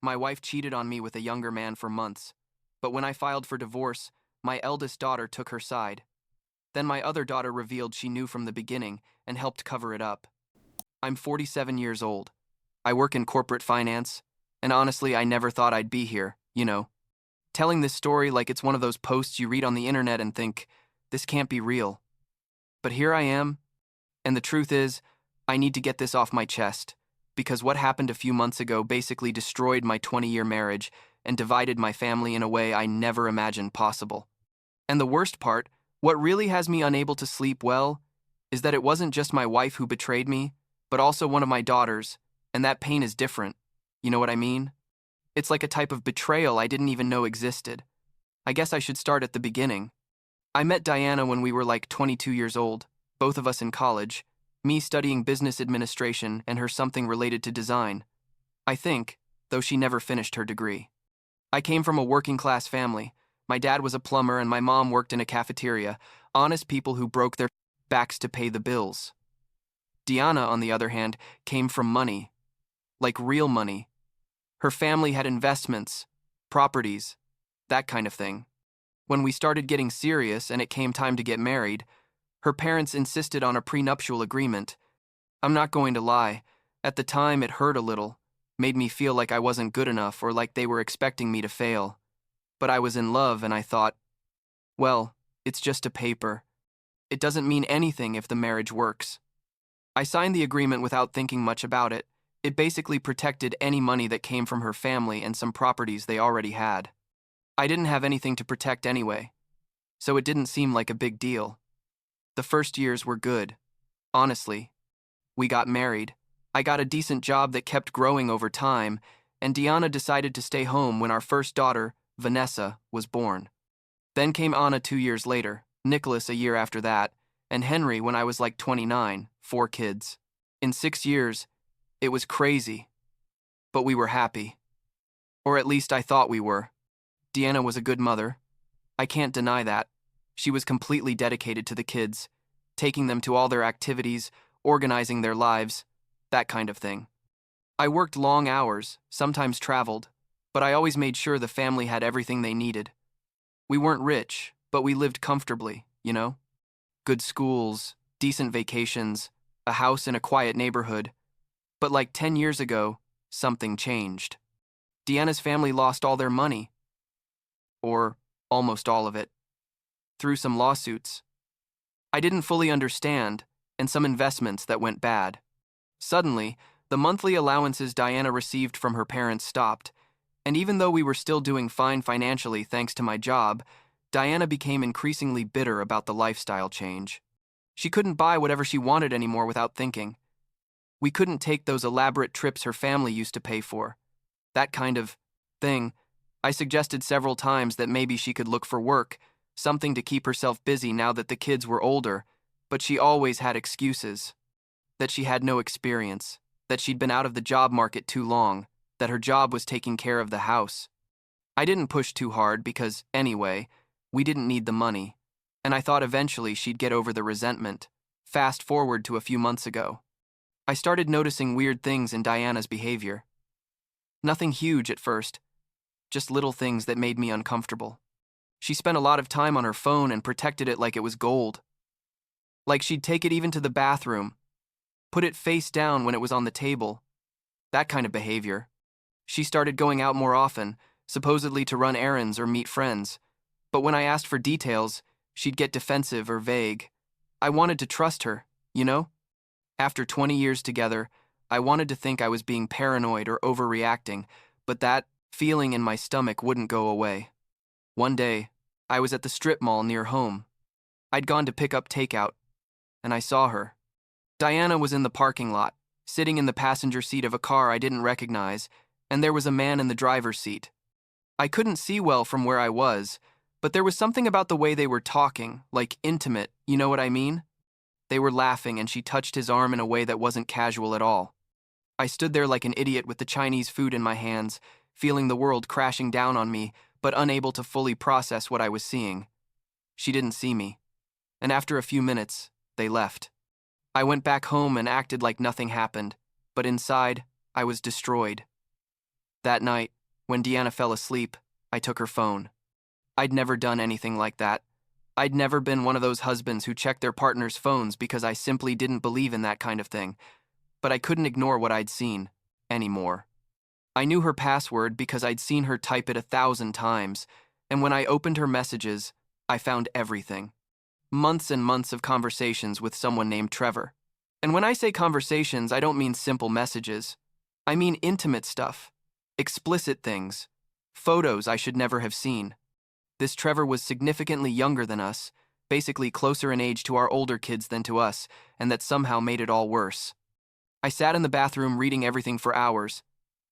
My wife cheated on me with a younger man for months, but when I filed for divorce, my eldest daughter took her side. Then my other daughter revealed she knew from the beginning and helped cover it up. I'm 47 years old. I work in corporate finance, and honestly, I never thought I'd be here, telling this story like it's one of those posts you read on the internet and think, this can't be real. But here I am, and the truth is, I need to get this off my chest, because what happened a few months ago basically destroyed my 20-year marriage and divided my family in a way I never imagined possible. And the worst part, what really has me unable to sleep well, is that it wasn't just my wife who betrayed me, but also one of my daughters, and that pain is different. You know what I mean? It's like a type of betrayal I didn't even know existed. I guess I should start at the beginning. I met Diana when we were like 22 years old, both of us in college, me studying business administration and her something related to design. I think, though she never finished her degree. I came from a working-class family. My dad was a plumber and my mom worked in a cafeteria, honest people who broke their backs to pay the bills. Diana, on the other hand, came from money. Like real money. Her family had investments, properties, that kind of thing. When we started getting serious and it came time to get married, her parents insisted on a prenuptial agreement. I'm not going to lie, at the time it hurt a little, made me feel like I wasn't good enough or like they were expecting me to fail. But I was in love and I thought, well, it's just a paper. It doesn't mean anything if the marriage works. I signed the agreement without thinking much about it. It basically protected any money that came from her family and some properties they already had. I didn't have anything to protect anyway, so it didn't seem like a big deal. The first years were good. Honestly, we got married. I got a decent job that kept growing over time, and Diana decided to stay home when our first daughter, Vanessa, was born. Then came Anna 2 years later, Nicholas a year after that, and Henry when I was like 29, 4 kids. In 6 years, it was crazy, but we were happy. Or at least I thought we were. Deanna was a good mother. I can't deny that. She was completely dedicated to the kids, taking them to all their activities, organizing their lives, that kind of thing. I worked long hours, sometimes traveled, but I always made sure the family had everything they needed. We weren't rich, but we lived comfortably, Good schools, decent vacations, a house in a quiet neighborhood. But like 10 years ago, something changed. Deanna's family lost all their money. Or almost all of it. Through some lawsuits. I didn't fully understand, and some investments that went bad. Suddenly, the monthly allowances Diana received from her parents stopped, and even though we were still doing fine financially thanks to my job, Diana became increasingly bitter about the lifestyle change. She couldn't buy whatever she wanted anymore without thinking. We couldn't take those elaborate trips her family used to pay for. That kind of thing. I suggested several times that maybe she could look for work, something to keep herself busy now that the kids were older, but she always had excuses. That she had no experience, that she'd been out of the job market too long, that her job was taking care of the house. I didn't push too hard because, anyway, we didn't need the money, and I thought eventually she'd get over the resentment. Fast forward to a few months ago. I started noticing weird things in Diana's behavior. Nothing huge at first, just little things that made me uncomfortable. She spent a lot of time on her phone and protected it like it was gold. Like she'd take it even to the bathroom, put it face down when it was on the table. That kind of behavior. She started going out more often, supposedly to run errands or meet friends. But when I asked for details, she'd get defensive or vague. I wanted to trust her, After 20 years together, I wanted to think I was being paranoid or overreacting, but that feeling in my stomach wouldn't go away. One day, I was at the strip mall near home. I'd gone to pick up takeout, and I saw her. Diana was in the parking lot, sitting in the passenger seat of a car I didn't recognize, and there was a man in the driver's seat. I couldn't see well from where I was, but there was something about the way they were talking, like intimate, you know what I mean? They were laughing and she touched his arm in a way that wasn't casual at all. I stood there like an idiot with the Chinese food in my hands, feeling the world crashing down on me, but unable to fully process what I was seeing. She didn't see me, and after a few minutes, they left. I went back home and acted like nothing happened, but inside, I was destroyed. That night, When Deanna fell asleep, I took her phone. I'd never done anything like that. I'd never been one of those husbands who checked their partner's phones because I simply didn't believe in that kind of thing. But I couldn't ignore what I'd seen anymore. I knew her password because I'd seen her type it 1,000 times, and when I opened her messages, I found everything. Months and months of conversations with someone named Trevor. And when I say conversations, I don't mean simple messages. I mean intimate stuff, explicit things, photos I should never have seen. This Trevor was significantly younger than us, basically closer in age to our older kids than to us, and that somehow made it all worse. I sat in the bathroom reading everything for hours,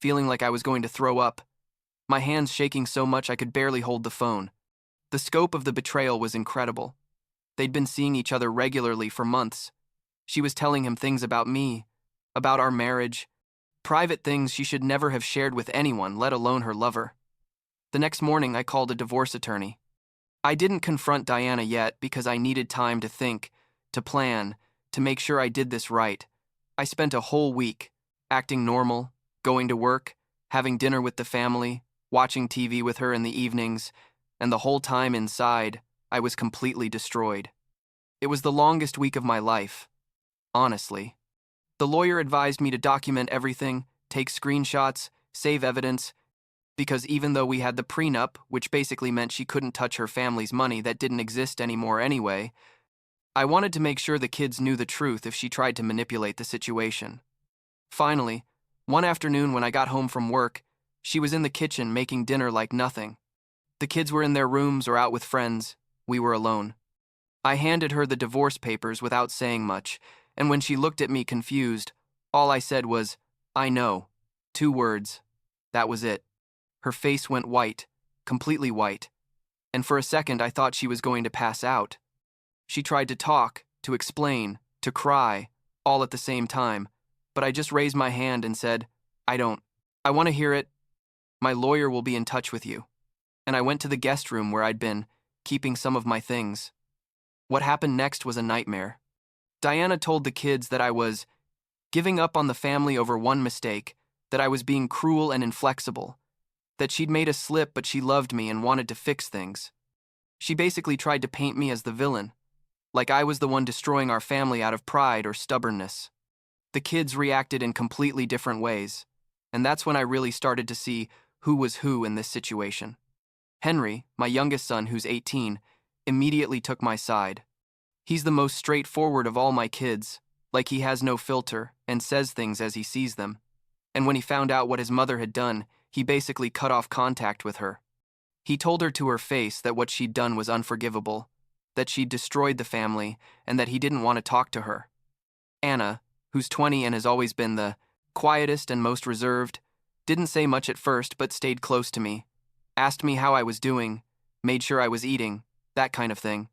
feeling like I was going to throw up, my hands shaking so much I could barely hold the phone. The scope of the betrayal was incredible. They'd been seeing each other regularly for months. She was telling him things about me, about our marriage, private things she should never have shared with anyone, let alone her lover. The next morning, I called a divorce attorney. I didn't confront Diana yet because I needed time to think, to plan, to make sure I did this right. I spent a whole week acting normal, going to work, having dinner with the family, watching TV with her in the evenings, and the whole time inside, I was completely destroyed. It was the longest week of my life, honestly. The lawyer advised me to document everything, take screenshots, save evidence, because even though we had the prenup, which basically meant she couldn't touch her family's money that didn't exist anymore anyway, I wanted to make sure the kids knew the truth if she tried to manipulate the situation. Finally, one afternoon when I got home from work, she was in the kitchen making dinner like nothing. The kids were in their rooms or out with friends. We were alone. I handed her the divorce papers without saying much, and when she looked at me confused, all I said was, "I know." 2 words. That was it. Her face went white, completely white, and for a second I thought she was going to pass out. She tried to talk, to explain, to cry, all at the same time, but I just raised my hand and said, I want to hear it. My lawyer will be in touch with you. And I went to the guest room where I'd been, keeping some of my things. What happened next was a nightmare. Diana told the kids that I was giving up on the family over one mistake, that I was being cruel and inflexible, that she'd made a slip but she loved me and wanted to fix things. She basically tried to paint me as the villain, like I was the one destroying our family out of pride or stubbornness. The kids reacted in completely different ways, and that's when I really started to see who was who in this situation. Henry, my youngest son who's 18, immediately took my side. He's the most straightforward of all my kids, like he has no filter and says things as he sees them. And when he found out what his mother had done, he basically cut off contact with her. He told her to her face that what she'd done was unforgivable, that she'd destroyed the family, and that he didn't want to talk to her. Anna, who's 20 and has always been the quietest and most reserved, didn't say much at first but stayed close to me, asked me how I was doing, made sure I was eating, that kind of thing.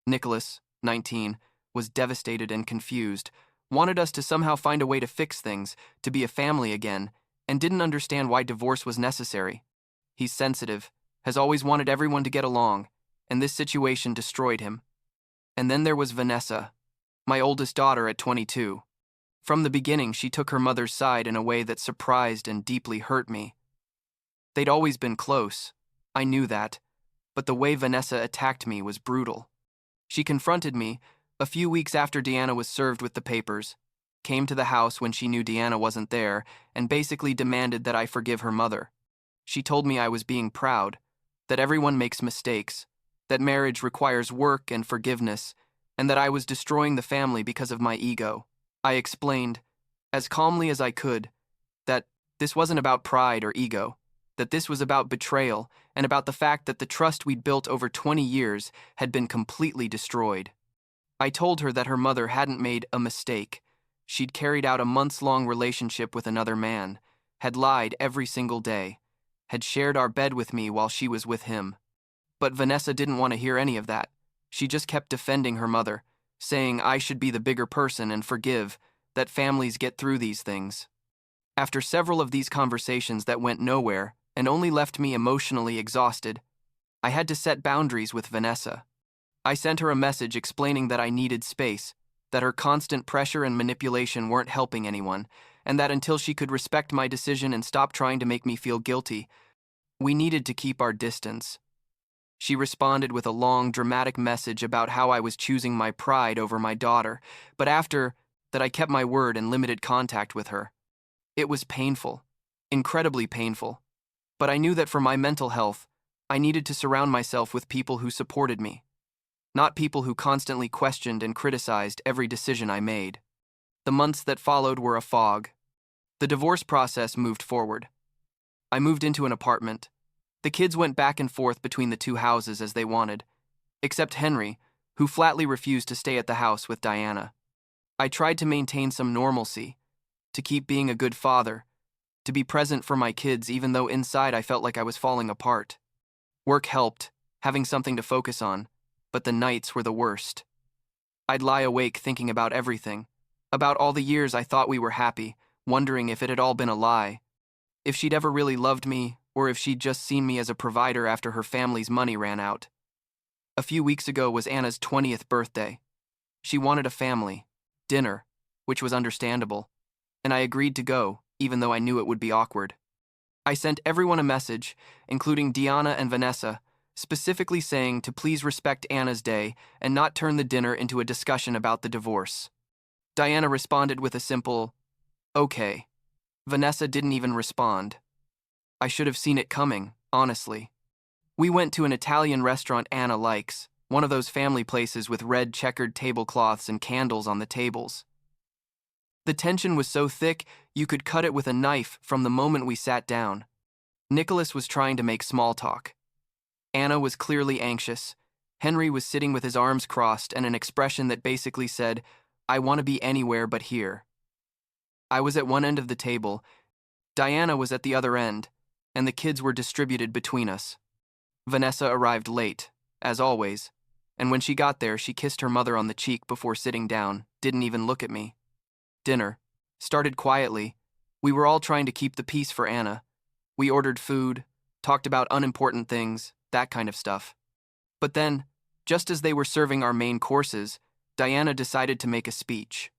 Nicholas, 19, was devastated and confused, wanted us to somehow find a way to fix things, to be a family again, and didn't understand why divorce was necessary. He's sensitive, has always wanted everyone to get along, and this situation destroyed him. And then there was Vanessa, my oldest daughter at 22. From the beginning, she took her mother's side in a way that surprised and deeply hurt me. They'd always been close, I knew that, but the way Vanessa attacked me was brutal. She confronted me a few weeks after Deanna was served with the papers, came to the house when she knew Deanna wasn't there, and basically demanded that I forgive her mother. She told me I was being proud, that everyone makes mistakes, that marriage requires work and forgiveness, and that I was destroying the family because of my ego. I explained, as calmly as I could, that this wasn't about pride or ego, that this was about betrayal and about the fact that the trust we'd built over 20 years had been completely destroyed. I told her that her mother hadn't made a mistake. She'd carried out a months-long relationship with another man, had lied every single day, had shared our bed with me while she was with him. But Vanessa didn't want to hear any of that. She just kept defending her mother, saying I should be the bigger person and forgive, that families get through these things. After several of these conversations that went nowhere and only left me emotionally exhausted, I had to set boundaries with Vanessa. I sent her a message explaining that I needed space, that her constant pressure and manipulation weren't helping anyone, and that until she could respect my decision and stop trying to make me feel guilty, We needed to keep our distance. She responded with a long, dramatic message about how I was choosing my pride over my daughter, but after that I kept my word and limited contact with her. It was painful, incredibly painful, but I knew that for my mental health, I needed to surround myself with people who supported me, not people who constantly questioned and criticized every decision I made. The months that followed were a fog. The divorce process moved forward. I moved into an apartment. The kids went back and forth between the two houses as they wanted, except Henry, who flatly refused to stay at the house with Diana. I tried to maintain some normalcy, to keep being a good father, to be present for my kids even though inside I felt like I was falling apart. Work helped, having something to focus on, but the nights were the worst. I'd lie awake thinking about everything, about all the years I thought we were happy, wondering if it had all been a lie, if she'd ever really loved me, or if she'd just seen me as a provider after her family's money ran out. A few weeks ago was Anna's 20th birthday. She wanted a family, dinner, which was understandable, and I agreed to go, even though I knew it would be awkward. I sent everyone a message, including Diana and Vanessa, specifically saying to please respect Anna's day and not turn the dinner into a discussion about the divorce. Diana responded with a simple, "Okay." Vanessa didn't even respond. I should have seen it coming, honestly. We went to an Italian restaurant Anna likes, one of those family places with red checkered tablecloths and candles on the tables. The tension was so thick, you could cut it with a knife from the moment we sat down. Nicholas was trying to make small talk. Anna was clearly anxious. Henry was sitting with his arms crossed and an expression that basically said, "I want to be anywhere but here." I was at one end of the table, Diana was at the other end, and the kids were distributed between us. Vanessa arrived late, as always, and when she got there, she kissed her mother on the cheek before sitting down, didn't even look at me. Dinner started quietly. We were all trying to keep the peace for Anna. We ordered food, talked about unimportant things, that kind of stuff. But then, just as they were serving our main courses, Diana decided to make a speech.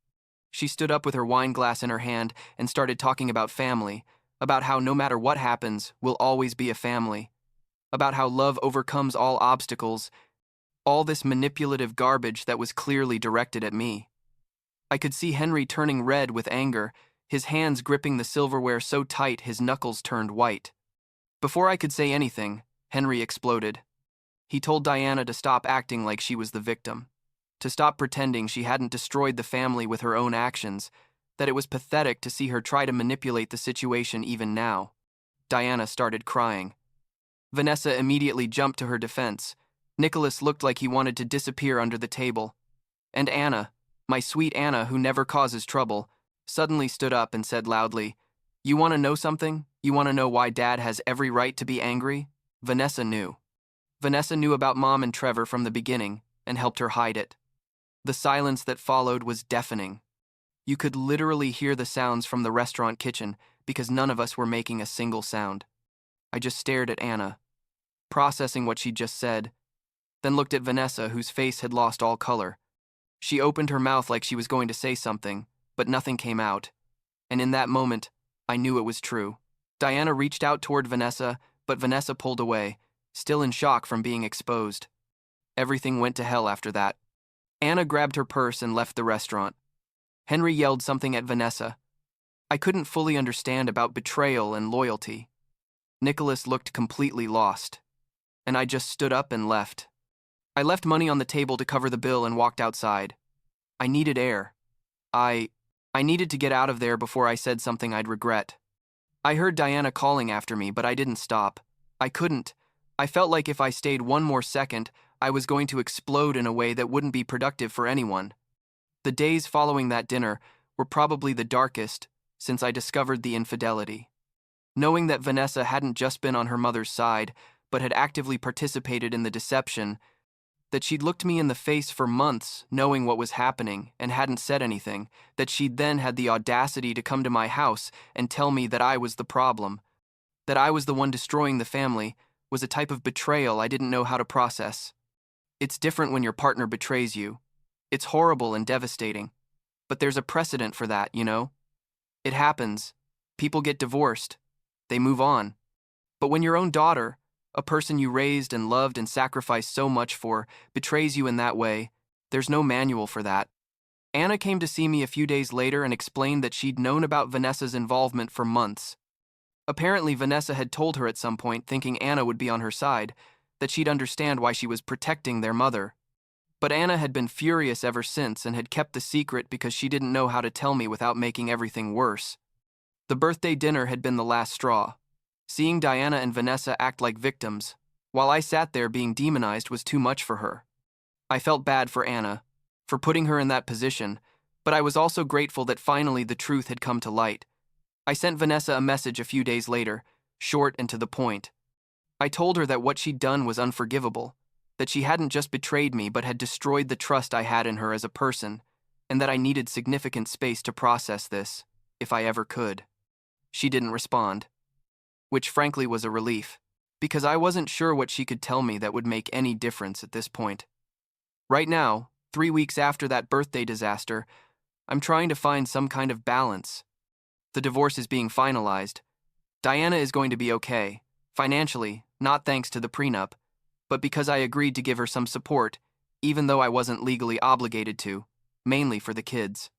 She stood up with her wine glass in her hand and started talking about family, about how no matter what happens, we'll always be a family, about how love overcomes all obstacles, all this manipulative garbage that was clearly directed at me. I could see Henry turning red with anger, his hands gripping the silverware so tight his knuckles turned white. Before I could say anything, Henry exploded. He told Diana to stop acting like she was the victim, to stop pretending she hadn't destroyed the family with her own actions, that it was pathetic to see her try to manipulate the situation even now. Diana started crying. Vanessa immediately jumped to her defense. Nicholas looked like he wanted to disappear under the table. And Anna, my sweet Anna who never causes trouble, suddenly stood up and said loudly, "You want to know something? You want to know why Dad has every right to be angry?" Vanessa knew. Vanessa knew about Mom and Trevor from the beginning and helped her hide it. The silence that followed was deafening. You could literally hear the sounds from the restaurant kitchen because none of us were making a single sound. I just stared at Anna, processing what she'd just said, then looked at Vanessa, whose face had lost all color. She opened her mouth like she was going to say something, but nothing came out. And in that moment, I knew it was true. Diana reached out toward Vanessa, but Vanessa pulled away, still in shock from being exposed. Everything went to hell after that. Anna grabbed her purse and left the restaurant. Henry yelled something at Vanessa. I couldn't fully understand about betrayal and loyalty. Nicholas looked completely lost, and I just stood up and left. I left money on the table to cover the bill and walked outside. I needed air. I needed to get out of there before I said something I'd regret. I heard Diana calling after me, but I didn't stop. I couldn't. I felt like if I stayed one more second, I was going to explode in a way that wouldn't be productive for anyone. The days following that dinner were probably the darkest since I discovered the infidelity. Knowing that Vanessa hadn't just been on her mother's side, but had actively participated in the deception, that she'd looked me in the face for months knowing what was happening and hadn't said anything, that she'd then had the audacity to come to my house and tell me that I was the problem, that I was the one destroying the family, was a type of betrayal I didn't know how to process. It's different when your partner betrays you. It's horrible and devastating. But there's a precedent for that, you know? It happens. People get divorced. They move on. But when your own daughter, a person you raised and loved and sacrificed so much for, betrays you in that way, there's no manual for that. Anna came to see me a few days later and explained that she'd known about Vanessa's involvement for months. Apparently, Vanessa had told her at some point, thinking Anna would be on her side, that she'd understand why she was protecting their mother. But Anna had been furious ever since and had kept the secret because she didn't know how to tell me without making everything worse. The birthday dinner had been the last straw. Seeing Diana and Vanessa act like victims, while I sat there being demonized, was too much for her. I felt bad for Anna, for putting her in that position, but I was also grateful that finally the truth had come to light. I sent Vanessa a message a few days later, short and to the point. I told her that what she'd done was unforgivable, that she hadn't just betrayed me but had destroyed the trust I had in her as a person, and that I needed significant space to process this, if I ever could. She didn't respond, which frankly was a relief, because I wasn't sure what she could tell me that would make any difference at this point. Right now, 3 weeks after that birthday disaster, I'm trying to find some kind of balance. The divorce is being finalized. Diana is going to be okay, financially, not thanks to the prenup, but because I agreed to give her some support, even though I wasn't legally obligated to, mainly for the kids.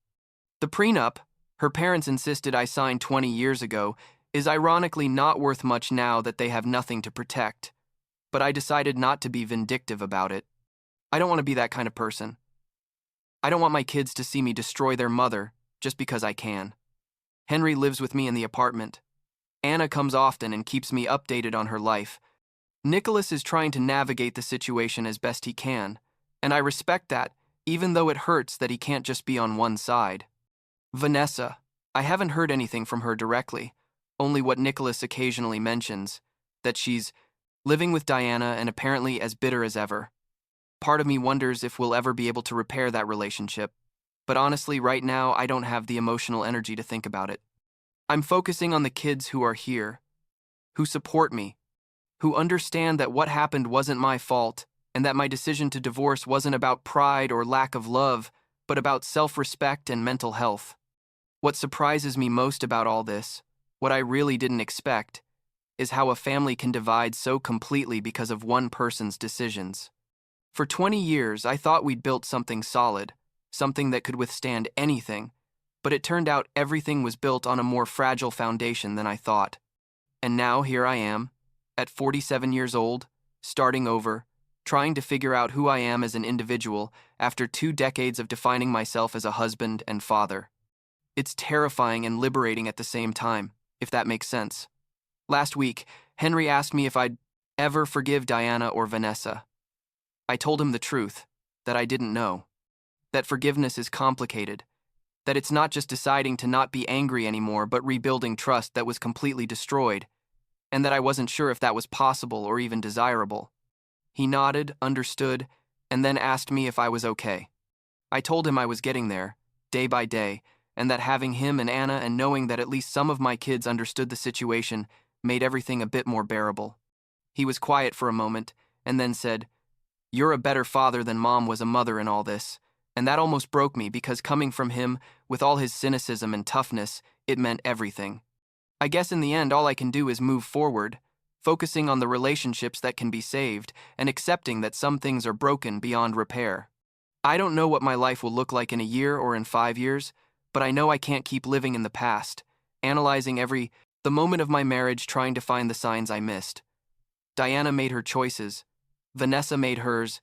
The prenup, her parents insisted I signed 20 years ago, is ironically not worth much now that they have nothing to protect, but I decided not to be vindictive about it. I don't want to be that kind of person. I don't want my kids to see me destroy their mother just because I can. Henry lives with me in the apartment. Anna comes often and keeps me updated on her life. Nicholas is trying to navigate the situation as best he can, and I respect that, even though it hurts that he can't just be on one side. Vanessa, I haven't heard anything from her directly, only what Nicholas occasionally mentions, that she's living with Diana and apparently as bitter as ever. Part of me wonders if we'll ever be able to repair that relationship, but honestly, right now, I don't have the emotional energy to think about it. I'm focusing on the kids who are here, who support me, who understand that what happened wasn't my fault, and that my decision to divorce wasn't about pride or lack of love, but about self-respect and mental health. What surprises me most about all this, what I really didn't expect, is how a family can divide so completely because of one person's decisions. For 20 years, I thought we'd built something solid, something that could withstand anything, but it turned out everything was built on a more fragile foundation than I thought. And now here I am, at 47 years old, starting over, trying to figure out who I am as an individual after 2 decades of defining myself as a husband and father. It's terrifying and liberating at the same time, if that makes sense. Last week, Henry asked me if I'd ever forgive Diana or Vanessa. I told him the truth, that I didn't know. That forgiveness is complicated. That it's not just deciding to not be angry anymore, but rebuilding trust that was completely destroyed, and that I wasn't sure if that was possible or even desirable. He nodded, understood, and then asked me if I was okay. I told him I was getting there, day by day, and that having him and Anna and knowing that at least some of my kids understood the situation made everything a bit more bearable. He was quiet for a moment, and then said, "You're a better father than Mom was a mother in all this," and that almost broke me because coming from him, with all his cynicism and toughness, it meant everything. I guess in the end all I can do is move forward, focusing on the relationships that can be saved and accepting that some things are broken beyond repair. I don't know what my life will look like in a year or in 5 years, but I know I can't keep living in the past, analyzing the moment of my marriage, trying to find the signs I missed. Diana made her choices, Vanessa made hers,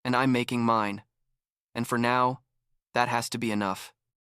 and I'm making mine. And for now, that has to be enough.